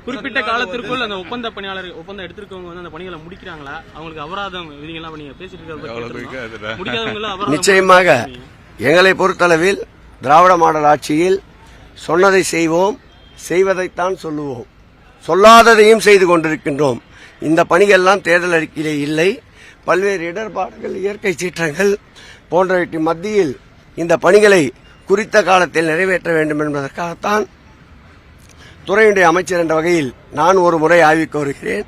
குறிப்பிட்ட காலத்திற்குள் அந்த ஒப்பந்தம் எடுத்திருக்கவங்க வந்து அந்த பணிகளை முடிக்கிறாங்களா? அவங்களுக்கு அபராதம் விதிகள்லாம் நீங்க பேசிட்டு இருக்க நிச்சயமாக எங்களை பொறுத்தளவில் திராவிட மாடல் ஆட்சியில் சொன்னதை செய்வோம், செய்வதைத்தான் சொல்லுவோம், சொல்லாததையும் செய்து கொண்டிருக்கின்றோம். இந்த பணிகள்லாம் தேர்தல் அறிக்கையிலே இல்லை. பல்வேறு இடர்பாடுகள், இயற்கை சீற்றங்கள் போன்றவற்றின் மத்தியில் இந்த பணிகளை குறித்த காலத்தில் நிறைவேற்ற வேண்டும் என்பதற்காகத்தான் துறையுடைய அமைச்சர் என்ற வகையில் நான் ஒரு முறை ஆய்வுக்கு வருகிறேன்.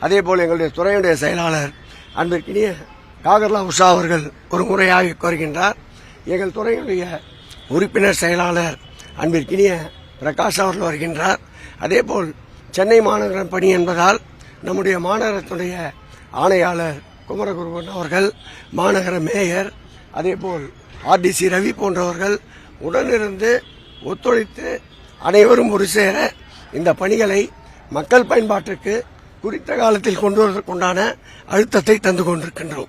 அதேபோல் எங்களுடைய துறையுடைய செயலாளர் அன்பிற்கினிய காகர்லா உஷா அவர்கள் ஒரு முறை ஆய்வுக்கு வருகின்றார். எங்கள் துறையுடைய உறுப்பினர் செயலாளர் அன்பிற்கினிய பிரகாஷ் அவர்கள் வருகின்றார். அதேபோல் சென்னை மாநகர பணி என்பதால் நம்முடைய மாநகரத்துடைய ஆணையாளர் குமரகுருவன் அவர்கள், மாநகர மேயர், அதேபோல் ஆர்டிசி ரவி போன்றவர்கள் உடனிருந்து ஒத்துழைத்து அனைவரும் ஒரு சேர இந்த பணிகளை மக்கள் பயன்பாட்டிற்கு குறித்த காலத்தில் கொண்டு வருவதற்குண்டான அழுத்தத்தை தந்து கொண்டிருக்கின்றோம்.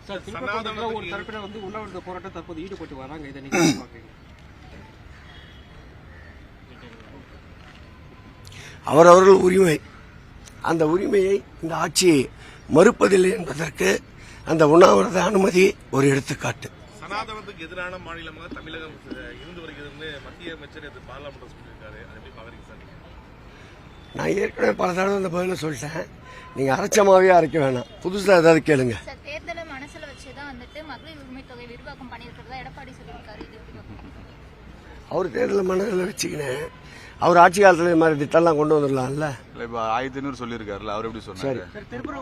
அவரவர்கள் உரிமை, அந்த உரிமையை இந்த ஆட்சியை மறுப்பதில்லை என்பதற்கு அந்த உண்ணாவிரத அனுமதி ஒரு எடுத்துக்காட்டு. சனாதனத்துக்கு எதிரான மாநிலமாக தமிழகம் இருந்து வருகிறது மத்திய அமைச்சர் பாராளுமன்றம் சொல்லியிருக்காரு. நான் ஏற்கனவே பல தடவை அந்த பதில சொல்லிட்டேன். நீங்க அரைச்சமாவே அரைக்க வேணாம், புதுசா ஏதாவது கேளுங்க. தேர்தலை மனசுல வச்சுதான் வந்துட்டு மகளிர் உரிமை தொகை விரிவாக்கம் பண்ணியிருக்கிறதா எடப்பாடி சொல்லியிருக்காரு. அவர் தேர்தலை மனதில் வச்சுக்கினேன். அவர் ஆட்சி காலத்துல இந்த மாதிரி திட்டம்லாம் கொண்டு வந்துடலாம்ல. இப்ப 1500 சொல்லியிருக்காருல்ல, அவர் எப்படி சொன்னாரு? திருப்பூர்